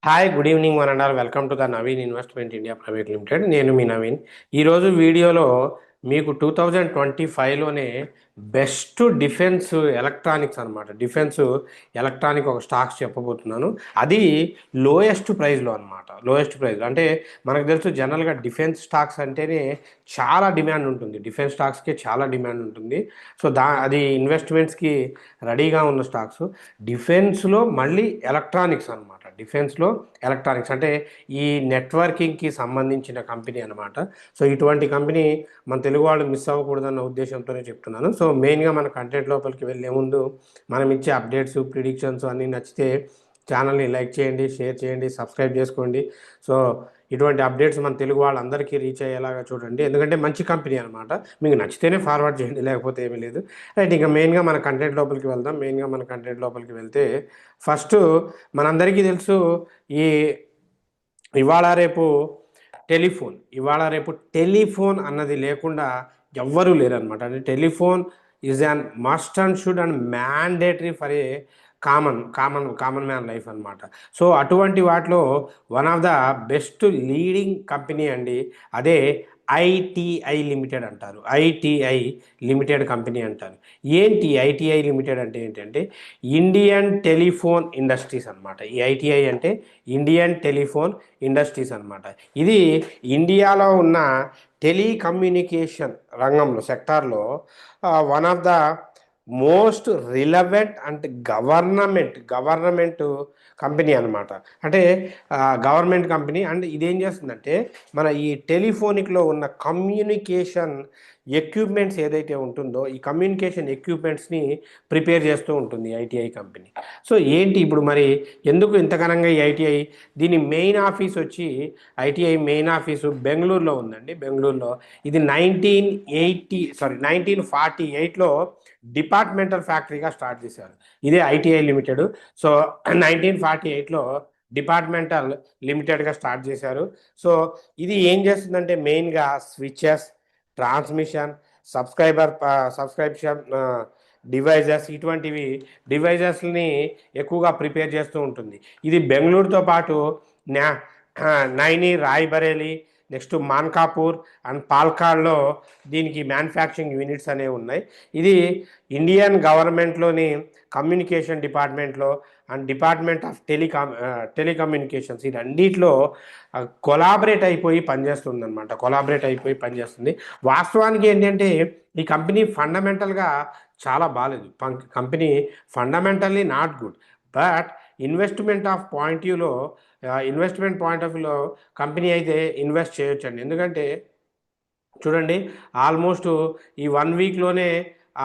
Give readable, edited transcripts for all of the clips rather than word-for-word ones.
Hi good evening one and all welcome to the Naveen investment India private limited. నేను మీ నవీన్. ఈరోజు వీడియోలో మీకు 2025లోనే best defence electronics అనమాట, defence electronic ఒక స్టాక్స్ చెప్పబోతున్నాను. అది లోయెస్ట్ ప్రైస్లో అనమాట. లోయెస్ట్ ప్రైస్ అంటే మనకు తెలుసు జనరల్గా డిఫెన్స్ స్టాక్స్ అంటేనే చాలా డిమాండ్ ఉంటుంది. డిఫెన్స్ స్టాక్స్కి చాలా డిమాండ్ ఉంటుంది. సో అది ఇన్వెస్ట్మెంట్స్కి రెడీగా ఉన్న స్టాక్స్. డిఫెన్స్లో మళ్ళీ ఎలక్ట్రానిక్స్ అనమాట. డిఫెన్స్లో ఎలక్ట్రానిక్స్ అంటే ఈ నెట్వర్కింగ్కి సంబంధించిన కంపెనీ అనమాట. సో ఇటువంటి కంపెనీ మన తెలుగు వాళ్ళు మిస్ అవ్వకూడదన్న ఉద్దేశంతోనే చెప్తున్నాను. సో మెయిన్గా మన కంటెంట్ లోపలికి వెళ్ళే ముందు మనం ఇచ్చే అప్డేట్స్, ప్రిడిక్షన్స్ అన్నీ నచ్చితే ఛానల్ని లైక్ చేయండి, షేర్ చేయండి, సబ్స్క్రైబ్ చేసుకోండి. సో ఇటువంటి అప్డేట్స్ మన తెలుగు వాళ్ళందరికీ రీచ్ అయ్యేలాగా చూడండి, ఎందుకంటే మంచి కంపెనీ అనమాట. మీకు నచ్చితేనే ఫార్వర్డ్ చేయండి, లేకపోతే ఏమీ లేదు. రైట్, ఇంకా మెయిన్గా మన కంటెంట్ లోపలికి వెళ్దాం. మెయిన్గా మన కంటెంట్ లోపలికి వెళ్తే ఫస్ట్ మనందరికీ తెలుసు ఈ ఇవాళ రేపు టెలిఫోన్ అన్నది లేకుండా ఎవ్వరూ లేరనమాట. అంటే telephone is an must and should and mandatory for a common man life అనమాట. సో అటువంటి వాటిలో one of the best leading company అండి, అదే ఐటీఐ లిమిటెడ్ అంటారు. ఐటీఐ లిమిటెడ్ కంపెనీ అంటారు. ఏంటి ఐటీఐ లిమిటెడ్ అంటే ఏంటంటే ఇండియన్ టెలిఫోన్ ఇండస్ట్రీస్ అనమాట. ఈ ఐటీఐ అంటే ఇండియన్ టెలిఫోన్ ఇండస్ట్రీస్ అనమాట. ఇది ఇండియాలో ఉన్న టెలికమ్యూనికేషన్ రంగంలో సెక్టార్లో one of the most relevant and government company అనమాట. అంటే గవర్నమెంట్ కంపెనీ. అండ్ ఇదేం చేస్తుందంటే మన ఈ టెలిఫోనిక్లో ఉన్న కమ్యూనికేషన్ ఎక్విప్మెంట్స్ ఏదైతే ఉంటుందో ఈ కమ్యూనికేషన్ ఎక్విప్మెంట్స్ని ప్రిపేర్ చేస్తూ ఉంటుంది ఐటీఐ కంపెనీ. సో ఏంటి ఇప్పుడు మరి ఎందుకు ఇంతఘనంగా ఈ ఐటీఐ, దీని మెయిన్ ఆఫీస్ వచ్చి ఐటీఐ మెయిన్ ఆఫీసు బెంగళూరులో ఉందండి. బెంగళూరులో ఇది 1948లో డిపార్ట్మెంటల్ ఫ్యాక్టరీగా స్టార్ట్ చేశారు. ఇదే ఐటీఐ లిమిటెడ్. సో 1948లో డిపార్ట్మెంటల్ లిమిటెడ్గా స్టార్ట్ చేశారు. సో ఇది ఏం చేస్తుందంటే మెయిన్గా స్విచెస్, ట్రాన్స్మిషన్, సబ్స్క్రిప్షన్ డివైజెస్, ఇటువంటివి డివైజెస్ని ఎక్కువగా ప్రిపేర్ చేస్తూ ఉంటుంది. ఇది బెంగళూరుతో పాటు నైని, రాయ్బరేలీ, నెక్స్ట్ మాన్కాపూర్ అండ్ పాల్కాడ్లో దీనికి మ్యానుఫ్యాక్చరింగ్ యూనిట్స్ అనేవి ఉన్నాయి. ఇది ఇండియన్ గవర్నమెంట్లోని కమ్యూనికేషన్ డిపార్ట్మెంట్లో అండ్ డిపార్ట్మెంట్ ఆఫ్ టెలికమ్యూనికేషన్స్ ఈ రెండిట్లో కొలాబరేట్ అయిపోయి పనిచేస్తుంది. వాస్తవానికి ఏంటంటే ఈ కంపెనీ ఫండమెంటల్గా చాలా బాగాలేదు. Company fundamentally not good. But investment point of వ్యూలో కంపెనీ అయితే ఇన్వెస్ట్ చేయొచ్చండి. ఎందుకంటే చూడండి, ఆల్మోస్ట్ ఈ 1 వీక్లోనే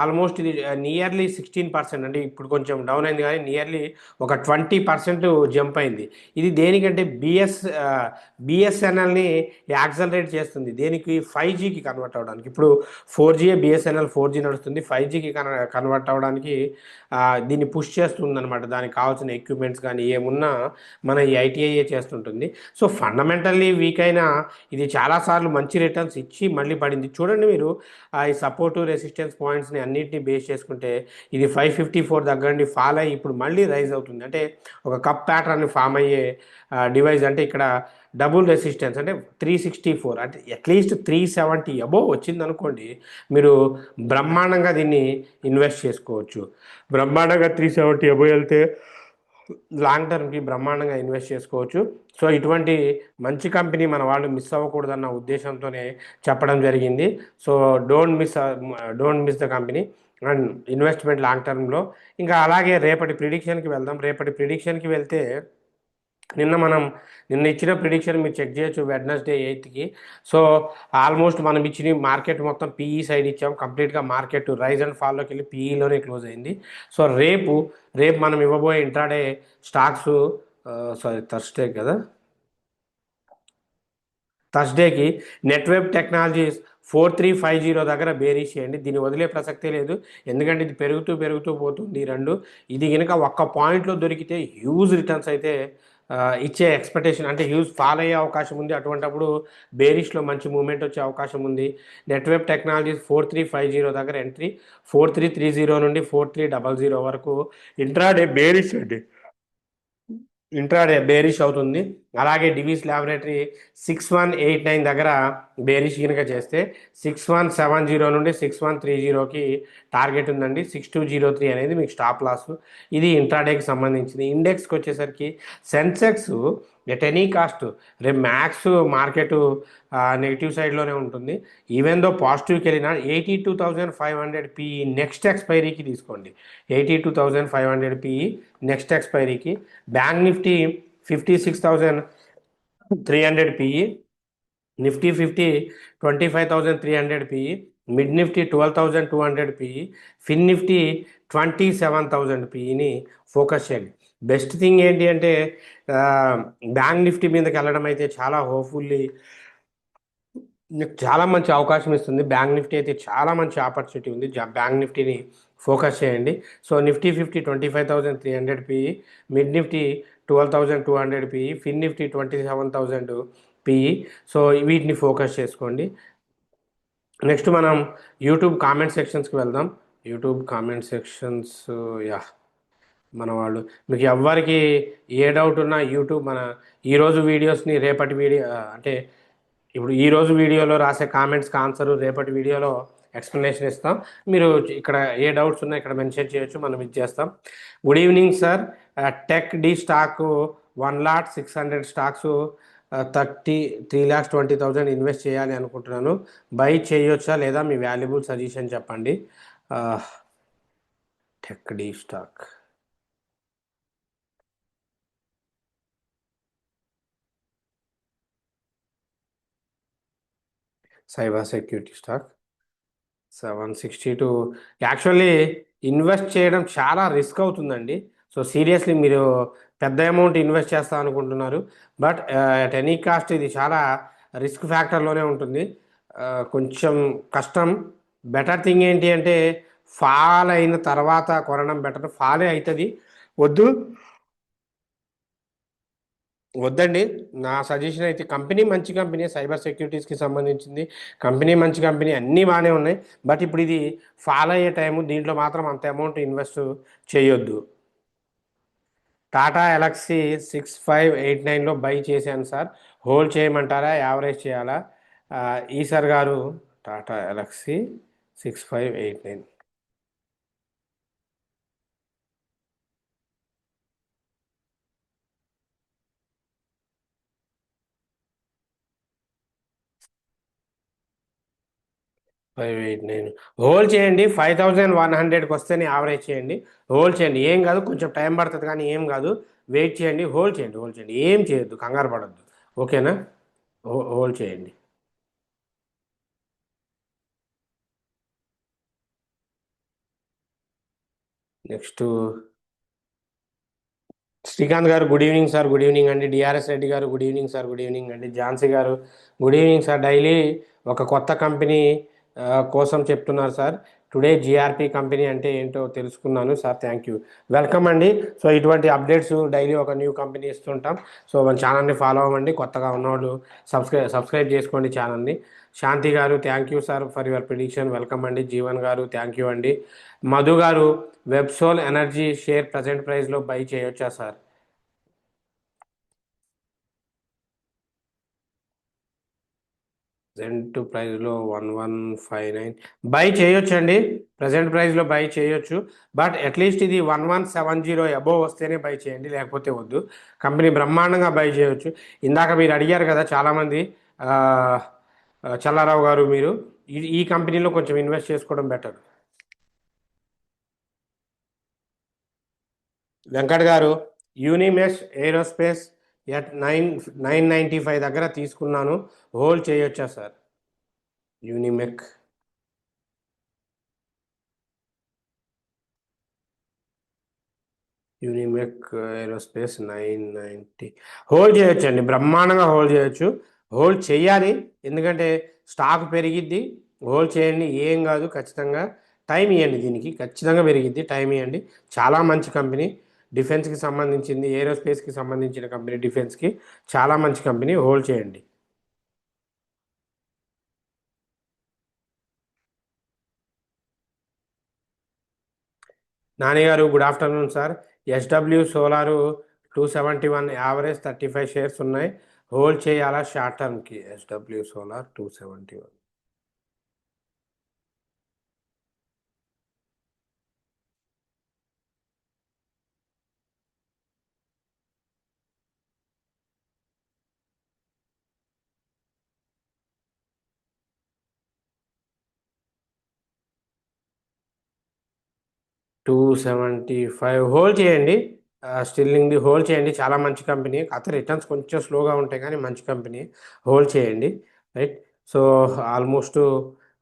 ఆల్మోస్ట్ ఇది నియర్లీ 16%, అంటే ఇప్పుడు కొంచెం డౌన్ అయింది కానీ నియర్లీ ఒక 20% జంప్ అయింది. ఇది దేనికంటే బిఎస్ఎన్ఎల్ని యాక్సలరేట్ చేస్తుంది. దేనికి? 5Gకి కన్వర్ట్ అవ్వడానికి. ఇప్పుడు 4G, బిఎస్ఎన్ఎల్ 4G నడుస్తుంది. 5Gకి కన్వర్ట్ అవ్వడానికి దీన్ని పుష్ చేస్తుంది అనమాట. దానికి కావాల్సిన ఎక్విప్మెంట్స్ కానీ ఏమున్నా మన ఈ ఐటీఐఏ చేస్తుంటుంది. సో ఫండమెంటల్లీ వీక్ అయినా ఇది చాలాసార్లు మంచి రిటర్న్స్ ఇచ్చి మళ్ళీ పడింది. చూడండి మీరు ఈ సపోర్టు రెసిస్టెన్స్ పాయింట్స్ని అన్నింటినీ బేస్ చేసుకుంటే ఇది 554 దగ్గర నుండి ఫాల్ అయ్యి ఇప్పుడు మళ్ళీ రైజ్ అవుతుంది. అంటే ఒక కప్ ప్యాటర్న్ ఫామ్ అయ్యే డివైస్. అంటే ఇక్కడ డబుల్ రెసిస్టెన్స్ అంటే 364, అంటే అట్లీస్ట్ 370 అబోవ్ వచ్చింది అనుకోండి, మీరు బ్రహ్మాండంగా దీన్ని ఇన్వెస్ట్ చేసుకోవచ్చు. బ్రహ్మాండంగా 370 అబోవ్ వెళ్తే లాంగ్ టర్మ్కి బ్రహ్మాండంగా ఇన్వెస్ట్ చేసుకోవచ్చు. సో ఇటువంటి మంచి కంపెనీ మన వాళ్ళు మిస్ అవ్వకూడదన్న ఉద్దేశంతోనే చెప్పడం జరిగింది. So don't miss the company and investment long టర్మ్లో. ఇంకా అలాగే రేపటి ప్రిడిక్షన్కి వెళ్దాం. రేపటి ప్రిడిక్షన్కి వెళ్తే నిన్న ఇచ్చిన ప్రిడిక్షన్ మీరు చెక్ చేయొచ్చు, వెడ్నెస్డే 8కి. సో ఆల్మోస్ట్ మనం ఇచ్చిన మార్కెట్ మొత్తం పీఈ సైడ్ ఇచ్చాం. కంప్లీట్గా మార్కెట్ రైజ్ అండ్ ఫాల్లోకి వెళ్ళి పీఈలోనే క్లోజ్ అయింది. సో రేపు మనం ఇవ్వబోయే ఇంట్రాడే స్టాక్స్ థర్స్డేకి నెట్వర్క్ టెక్నాలజీస్ 4350 దగ్గర బేరీస్ చేయండి. దీన్ని వదిలే ప్రసక్తే లేదు, ఎందుకంటే ఇది పెరుగుతూ పోతుంది ఈ రెండు. ఇది కనుక ఒక్క పాయింట్లో దొరికితే హ్యూజ్ రిటర్న్స్ అయితే ఇచ్చే ఎక్స్పెక్టేషన్, అంటే హ్యూజ్ ఫాల్ అయ్యే అవకాశం ఉంది. అటువంటప్పుడు బేరిష్లో మంచి మూమెంట్ వచ్చే అవకాశం ఉంది. నెట్వర్క్ టెక్నాలజీస్ 4350 దగ్గర ఎంట్రీ, 4330 నుండి 4300 వరకు ఇంట్రాడే బేరిష్ అండి. ఇంట్రాడే బేరిష్ అవుతుంది. అలాగే డివిస్ ల్యాబొరేటరీ 6189 దగ్గర బేరిష్ కనుక చేస్తే 6170 నుండి 6130కి టార్గెట్ ఉందండి. 6203 అనేది మీకు స్టాప్ లాస్. ఇది ఇంట్రాడేకి సంబంధించింది. ఇండెక్స్కి వచ్చేసరికి సెన్సెక్స్ ఎట్ ఎనీ కాస్ట్ రేపు మ్యాక్స్ మార్కెట్ నెగిటివ్ సైడ్లోనే ఉంటుంది. ఈవెన్ దో పాజిటివ్కి వెళ్ళినా 82,500 పిఈ నెక్స్ట్ ఎక్స్పైరీకి తీసుకోండి. 82,500 పిఈ నెక్స్ట్ ఎక్స్పైరీకి. Bank Nifty 56,300 PE, Nifty 50 25,300 PE, mid Nifty 12,200 PE, fin Nifty 27,000 పిఈని ఫోకస్ చేయండి. బెస్ట్ థింగ్ ఏంటి అంటే బ్యాంక్ నిఫ్టీ మీదకి వెళ్ళడం అయితే చాలా హోప్ఫుల్లీ చాలా మంచి అవకాశం ఇస్తుంది. బ్యాంక్ నిఫ్టీ అయితే చాలా మంచి ఆపర్చునిటీ ఉంది. బ్యాంక్ నిఫ్టీని ఫోకస్ చేయండి. So Nifty 50 25,300 PE, mid Nifty 12,200 PE, fin Nifty 27,000 PE. So వీటిని ఫోకస్ చేసుకోండి. నెక్స్ట్ మనం యూట్యూబ్ కామెంట్ సెక్షన్స్కి వెళ్దాం. యూట్యూబ్ కామెంట్ సెక్షన్స్, యా మన వాళ్ళు మీకు ఎవ్వరికి ఏ డౌట్ ఉన్నా యూట్యూబ్ మన ఈరోజు వీడియోస్ని రేపటి వీడియో అంటే ఇప్పుడు ఈరోజు వీడియోలో రాసే కామెంట్స్కి ఆన్సర్ రేపటి వీడియోలో ఎక్స్ప్లెనేషన్ ఇస్తాం. మీరు ఇక్కడ ఏ డౌట్స్ ఉన్నా ఇక్కడ మెన్షన్ చేయొచ్చు, మనం ఇచ్చేస్తాం. Good evening sir, tech D stock 1,06,000 stocks 3,20,000 invest చేయాలి అనుకుంటున్నాను. బై చేయొచ్చా లేదా మీ వాల్యుబుల్ సజెషన్ చెప్పండి. Tech D stock cyber security stock 762. Actually invest చేయడం చాలా రిస్క్ అవుతుందండి. సో సీరియస్లీ మీరు పెద్ద అమౌంట్ ఇన్వెస్ట్ చేస్తా అనుకుంటున్నారు, బట్ అట్ ఎనీ కాస్ట్ ఇది చాలా రిస్క్ ఫ్యాక్టర్లోనే ఉంటుంది. కొంచెం కష్టం. బెటర్ థింగ్ ఏంటి అంటే ఫాల్ అయిన తర్వాత కొనడం బెటర్. ఫాలే అవుతుంది, వద్దు వద్దండి. నా సజెషన్ అయితే కంపెనీ మంచి కంపెనీ, సైబర్ సెక్యూరిటీస్కి సంబంధించింది కంపెనీ మంచి కంపెనీ, అన్నీ బాగానే ఉన్నాయి. బట్ ఇప్పుడు ఇది ఫాలో అయ్యే టైము, దీంట్లో మాత్రం అంత అమౌంట్ ఇన్వెస్ట్ చేయొద్దు. టాటా ఎలక్సీ 6589లో బై చేశాను సార్, హోల్డ్ చేయమంటారా, యావరేజ్ చేయాలా? ఈసర్ గారు టాటా ఎలక్సీ 6589 589 హోల్డ్ చేయండి. 5,100కి వస్తేనే యావరేజ్ చేయండి. హోల్డ్ చేయండి, ఏం కాదు, కొంచెం టైం పడుతుంది కానీ ఏం కాదు. వెయిట్ చేయండి, హోల్డ్ చేయండి, హోల్డ్ చేయండి, ఏం చేయొద్దు, కంగారు పడద్దు. ఓకేనా? హోల్డ్ చేయండి. నెక్స్ట్ శ్రీకాంత్ గారు good evening sir. Good evening అండి. డిఆర్ఎస్ రెడ్డి గారు good evening sir. Good evening అండి. ఝాన్సీ గారు గుడ్ ఈవినింగ్ సార్. డైలీ ఒక కొత్త కంపెనీ కోసం చెప్తున్నారు సార్. టుడే జిఆర్పి కంపెనీ అంటే ఏంటో తెలుసుకున్నాను సార్. థ్యాంక్ యూ, వెల్కమ్ అండి. సో ఇటువంటి అప్డేట్స్ డైలీ ఒక న్యూ కంపెనీ ఇస్తుంటాం. సో మన ఛానల్ని ఫాలో అవ్వండి. కొత్తగా ఉన్నవాళ్ళు సబ్స్క్రైబ్ చేసుకోండి ఛానల్ని. శాంతి గారు thank you sir for your prediction, welcome అండి. జీవన్ గారు థ్యాంక్ యూ అండి. మధు గారు వెబ్సోల్ ఎనర్జీ షేర్ ప్రజెంట్ ప్రైస్లో బై చేయొచ్చా సార్? ప్రజెంట్ ప్రైస్లో 1159 బై చేయొచ్చండి. ప్రజెంట్ ప్రైస్లో బై చేయొచ్చు, బట్ అట్లీస్ట్ ఇది 1170 అబోవ్ వస్తేనే బై చేయండి, లేకపోతే వద్దు. కంపెనీ బ్రహ్మాండంగా బై చేయొచ్చు. ఇందాక మీరు అడిగారు కదా చాలామంది, చల్లారావు గారు, మీరు ఈ కంపెనీలో కొంచెం ఇన్వెస్ట్ చేసుకోవడం బెటర్. వెంకట్ గారు యూనిమెష్ ఏరోస్పేస్ ఎట్ 995 దగ్గర తీసుకున్నాను, హోల్డ్ చేయొచ్చా సార్? యూనిమెక్ యూనిమెక్ ఏరోస్పేస్ 990 హోల్డ్ చేయొచ్చు అండి, బ్రహ్మాండంగా హోల్డ్ చేయొచ్చు. హోల్డ్ చేయాలి, ఎందుకంటే స్టాక్ పెరిగిద్ది. హోల్డ్ చేయండి, ఏం కాదు. ఖచ్చితంగా టైం ఇవ్వండి, దీనికి ఖచ్చితంగా పెరిగిద్ది, టైం ఇవ్వండి. చాలా మంచి కంపెనీ, డిఫెన్స్కి సంబంధించింది, ఏరోస్పేస్కి సంబంధించిన కంపెనీ, డిఫెన్స్కి చాలా మంచి కంపెనీ, హోల్డ్ చేయండి. Nani garu good afternoon sir. SW solar 271 average 35 shares ఉన్నాయి. హోల్డ్ చేయాలా షార్ట్ టర్మ్కి? SW solar 271. 275 హోల్డ్ చేయండి. స్టిల్లింగ్ది హోల్డ్ చేయండి. చాలా మంచి కంపెనీ. కాకపోతే రిటర్న్స్ కొంచెం స్లోగా ఉంటాయి కానీ మంచి కంపెనీ. హోల్డ్ చేయండి. రైట్. సో ఆల్మోస్ట్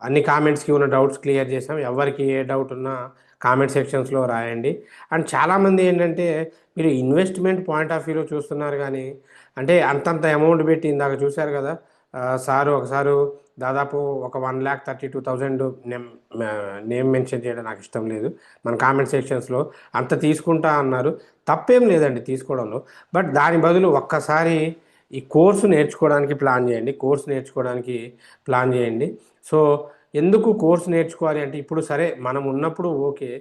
అన్ని కామెంట్స్కి ఉన్న డౌట్స్ క్లియర్ చేసాం. ఎవరికి ఏ డౌట్ ఉన్నా కామెంట్ సెక్షన్స్లో రాయండి. అండ్ చాలామంది ఏంటంటే మీరు ఇన్వెస్ట్మెంట్ పాయింట్ ఆఫ్ వ్యూలో చూస్తున్నారు కానీ అంటే అంతంత అమౌంట్ పెట్టి ఇందాక చూశారు కదా సారు ఒకసారి దాదాపు ఒక 1,32,000 నేమ్ మెన్షన్ చేయడం నాకు ఇష్టం లేదు. మన కామెంట్ సెక్షన్స్లో అంత తీసుకుంటా అన్నారు. తప్పేం లేదండి తీసుకోవడంలో. బట్ దాని బదులు ఒక్కసారి ఈ కోర్సు నేర్చుకోవడానికి ప్లాన్ చేయండి. కోర్సు నేర్చుకోవడానికి ప్లాన్ చేయండి. సో ఎందుకు కోర్సు నేర్చుకోవాలి అంటే ఇప్పుడు సరే మనం ఉన్నప్పుడు ఓకే,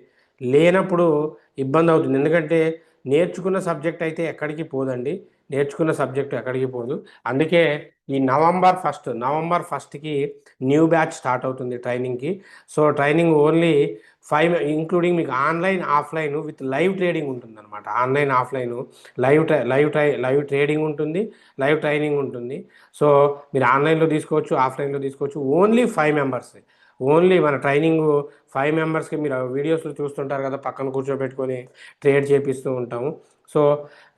లేనప్పుడు ఇబ్బంది అవుతుంది. ఎందుకంటే నేర్చుకున్న సబ్జెక్ట్ అయితే ఎక్కడికి పోదండి. నేర్చుకున్న సబ్జెక్ట్ ఎక్కడికి పోదు. అందుకే ఈ నవంబర్ ఫస్ట్కి న్యూ బ్యాచ్ స్టార్ట్ అవుతుంది ట్రైనింగ్కి. సో ట్రైనింగ్ ఓన్లీ 5 ఇంక్లూడింగ్ మీకు online offline with live trading ఉంటుంది అనమాట. ఆన్లైన్ ఆఫ్లైన్ లైవ్ ట్రేడింగ్ ఉంటుంది, లైవ్ ట్రైనింగ్ ఉంటుంది. సో మీరు ఆన్లైన్లో తీసుకోవచ్చు, ఆఫ్లైన్లో తీసుకోవచ్చు. Only 5 members. ఓన్లీ మన ట్రైనింగ్ 5 మెంబర్స్కి మీరు వీడియోస్లో చూస్తుంటారు కదా, పక్కన కూర్చోబెట్టుకొని ట్రేడ్ చేపిస్తూ ఉంటాము. సో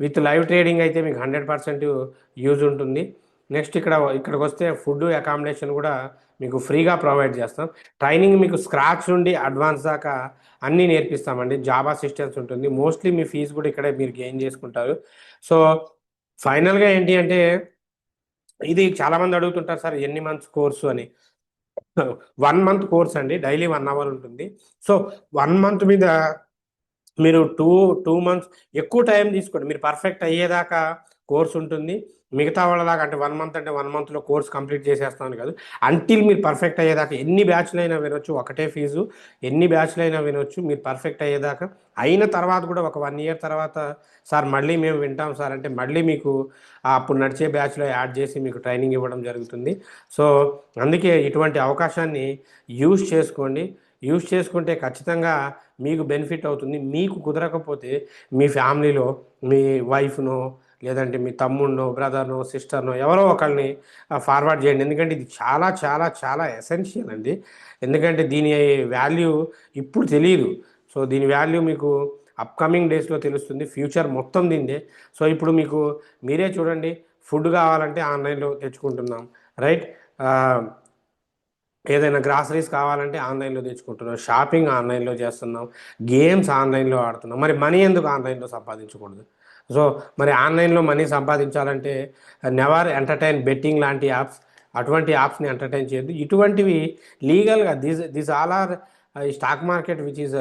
విత్ లైవ్ ట్రేడింగ్ అయితే మీకు 100% యూజ్ ఉంటుంది. నెక్స్ట్ ఇక్కడికి వస్తే ఫుడ్ అకామిడేషన్ కూడా మీకు ఫ్రీగా ప్రొవైడ్ చేస్తాం. ట్రైనింగ్ మీకు స్క్రాచ్ నుండి అడ్వాన్స్ దాకా అన్నీ నేర్పిస్తామండి. జాబ్ అసిస్టెన్స్ ఉంటుంది. మోస్ట్లీ మీ ఫీజు కూడా ఇక్కడే మీరు గెయిన్ చేసుకుంటారు. సో ఫైనల్గా ఏంటి అంటే ఇది చాలామంది అడుగుతుంటారు సార్ ఎన్ని మంత్స్ కోర్సు అని. 1 మంత్ కోర్స్ అండి. డైలీ 1 అవర్ ఉంటుంది. సో 1 మంత్ మీద మీరు టూ మంత్స్ ఎక్కువ టైం తీసుకోండి. మీరు పర్ఫెక్ట్ అయ్యేదాకా కోర్స్ ఉంటుంది. మిగతా వాళ్ళలాగా అంటే 1 మంత్ అంటే 1 మంత్లో కోర్స్ కంప్లీట్ చేసేస్తాను కాదు. అంటిల్ మీరు పర్ఫెక్ట్ అయ్యేదాకా ఎన్ని బ్యాచ్లు అయినా వినొచ్చు. ఒకటే ఫీజు, ఎన్ని బ్యాచ్లు అయినా వినొచ్చు మీరు పర్ఫెక్ట్ అయ్యేదాకా. అయిన తర్వాత కూడా ఒక 1 ఇయర్ తర్వాత సార్ మళ్ళీ మేము వింటాం సార్ అంటే మళ్ళీ మీకు అప్పుడు నడిచే బ్యాచ్లో యాడ్ చేసి మీకు ట్రైనింగ్ ఇవ్వడం జరుగుతుంది. సో అందుకే ఇటువంటి అవకాశాన్ని యూజ్ చేసుకోండి. యూజ్ చేసుకుంటే ఖచ్చితంగా మీకు బెనిఫిట్ అవుతుంది. మీకు కుదరకపోతే మీ ఫ్యామిలీలో మీ వైఫ్నో లేదంటే మీ తమ్ముడినో బ్రదర్నో సిస్టర్నో ఎవరో ఒకరిని ఫార్వర్డ్ చేయండి. ఎందుకంటే ఇది చాలా చాలా చాలా ఎసెన్షియల్ అండి. ఎందుకంటే దీని వాల్యూ ఇప్పుడు తెలియదు. సో దీని వాల్యూ మీకు అప్కమింగ్ డేస్లో తెలుస్తుంది. ఫ్యూచర్ మొత్తం దీందే. సో ఇప్పుడు మీకు మీరే చూడండి, ఫుడ్ కావాలంటే ఆన్లైన్లో తెచ్చుకుంటున్నాం, రైట్. ఏదైనా గ్రాసరీస్ కావాలంటే ఆన్లైన్లో తెచ్చుకుంటున్నాం, షాపింగ్ ఆన్లైన్లో చేస్తున్నాం, గేమ్స్ ఆన్లైన్లో ఆడుతున్నాం. మరి మనీ ఎందుకు ఆన్లైన్లో సంపాదించకూడదు? సో మరి ఆన్లైన్లో మనీ సంపాదించాలంటే నెవర్ ఎంటర్టైన్ బెట్టింగ్ లాంటి యాప్స్, అటువంటి యాప్స్ని ఎంటర్టైన్ చేయొద్దు. ఇటువంటివి లీగల్గా దిస్ ఆల్ ఆర్ ఈ stock market which is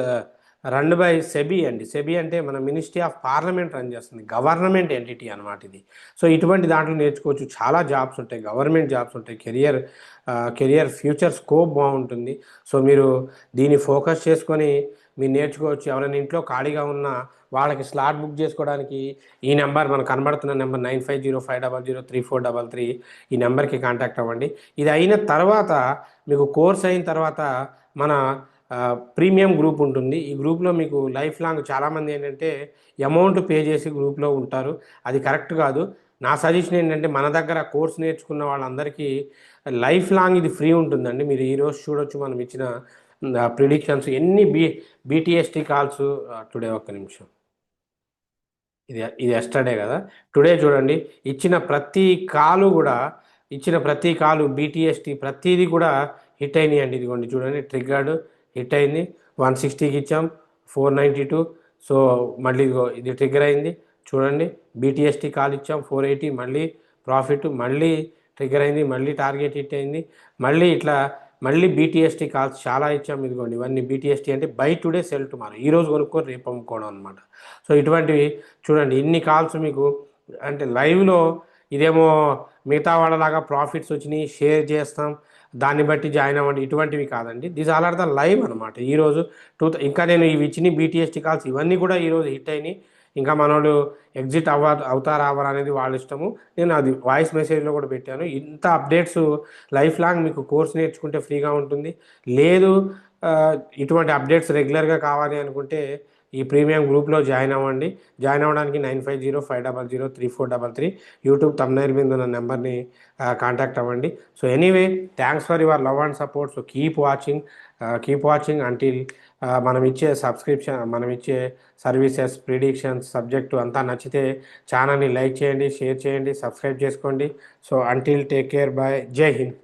run by SEBI అండి. సెబీ అంటే మన మినిస్ట్రీ ఆఫ్ పార్లమెంట్ రన్ చేస్తుంది, గవర్నమెంట్ ఎంటిటీ అనమాట ఇది. సో ఇటువంటి దాంట్లో నేర్చుకోవచ్చు. చాలా జాబ్స్ ఉంటాయి, గవర్నమెంట్ జాబ్స్ ఉంటాయి, కెరియర్ ఫ్యూచర్ స్కోప్ బాగుంటుంది. సో మీరు దీన్ని ఫోకస్ చేసుకొని మీరు నేర్చుకోవచ్చు. ఎవరైనా ఇంట్లో ఖాళీగా ఉన్న వాళ్ళకి స్లాట్ బుక్ చేసుకోవడానికి ఈ నెంబర్ మనకు కనబడుతున్న నెంబర్ 9505003433 ఈ నెంబర్కి కాంటాక్ట్ అవ్వండి. ఇది అయిన తర్వాత మీకు కోర్స్ అయిన తర్వాత మన ప్రీమియం గ్రూప్ ఉంటుంది. ఈ గ్రూప్లో మీకు లైఫ్ లాంగ్ చాలామంది ఏంటంటే అమౌంట్ పే చేసి గ్రూప్లో ఉంటారు. అది కరెక్ట్ కాదు. నా సజెషన్ ఏంటంటే మన దగ్గర కోర్స్ నేర్చుకున్న వాళ్ళందరికీ లైఫ్ లాంగ్ ఇది ఫ్రీ ఉంటుందండి. మీరు ఈరోజు చూడొచ్చు మనం ఇచ్చిన ప్రిడిక్షన్స్ ఎన్ని బీటీఎస్టీ కాల్స్ టుడే. ఒక్క నిమిషం, ఇది ఎస్టర్డే కదా. టుడే చూడండి ఇచ్చిన ప్రతి కాలు బీటీఎస్టీ ప్రతిదీ కూడా హిట్ అయినాయండి. ఇదిగోండి చూడండి, ట్రిగ్గర్డ్ హిట్ అయింది. 160కి ఇచ్చాం, 492. సో మళ్ళీ ఇదిగో ఇది ట్రిగ్గర్ అయింది చూడండి. బీటీఎస్టీ కాల్ ఇచ్చాం 480, మళ్ళీ ప్రాఫిట్, మళ్ళీ ట్రిగ్గర్ అయింది, మళ్ళీ టార్గెట్ హిట్ అయింది, మళ్ళీ బీటీఎస్టీ కాల్స్ చాలా ఇచ్చాం. ఇదిగోండి ఇవన్నీ బీటీఎస్టీ అంటే బై టుడే సెల్ టుమారో, ఈరోజు కొనుక్కొని రేపు అమ్ముకోవడం అనమాట. సో ఇటువంటివి చూడండి ఇన్ని కాల్స్ మీకు అంటే లైవ్లో. ఇదేమో మిగతా వాళ్ళలాగా ప్రాఫిట్స్ వచ్చినాయి షేర్ చేస్తాం దాన్ని బట్టి జాయిన్ అవ్వండి, ఇటువంటివి కాదండి. This all are the live అనమాట. ఈరోజు ఇంకా నేను ఇవి ఇచ్చిన బీటీఎస్టీ కాల్స్ ఇవన్నీ కూడా ఈరోజు హిట్ అయినాయి. ఇంకా మనోడు ఎగ్జిట్ అవుతారా అవ్వరా అనేది వాళ్ళ ఇష్టము. నేను అది వాయిస్ మెసేజ్లో కూడా పెట్టాను. ఇంత అప్డేట్స్ లైఫ్ లాంగ్ మీకు కోర్స్ నేర్చుకుంటే ఫ్రీగా ఉంటుంది. లేదు ఆ, ఇటువంటి అప్డేట్స్ రెగ్యులర్గా కావాలి అనుకుంటే ఈ ప్రీమియం గ్రూప్లో జాయిన్ అవ్వండి. జాయిన్ అవ్వడానికి 9505003433 యూట్యూబ్ తమ్నైల్ మీద ఉన్న నెంబర్ని కాంటాక్ట్ అవ్వండి. So anyway, thanks for your love and support. So keep watching until మనం ఇచ్చే సబ్స్క్రిప్షన్, మనం ఇచ్చే సర్వీసెస్, ప్రిడిక్షన్స్, సబ్జెక్టు అంతా నచ్చితే ఛానల్ని లైక్ చేయండి, షేర్ చేయండి, సబ్స్క్రైబ్ చేసుకోండి. So until take care, bye, జై హింద్.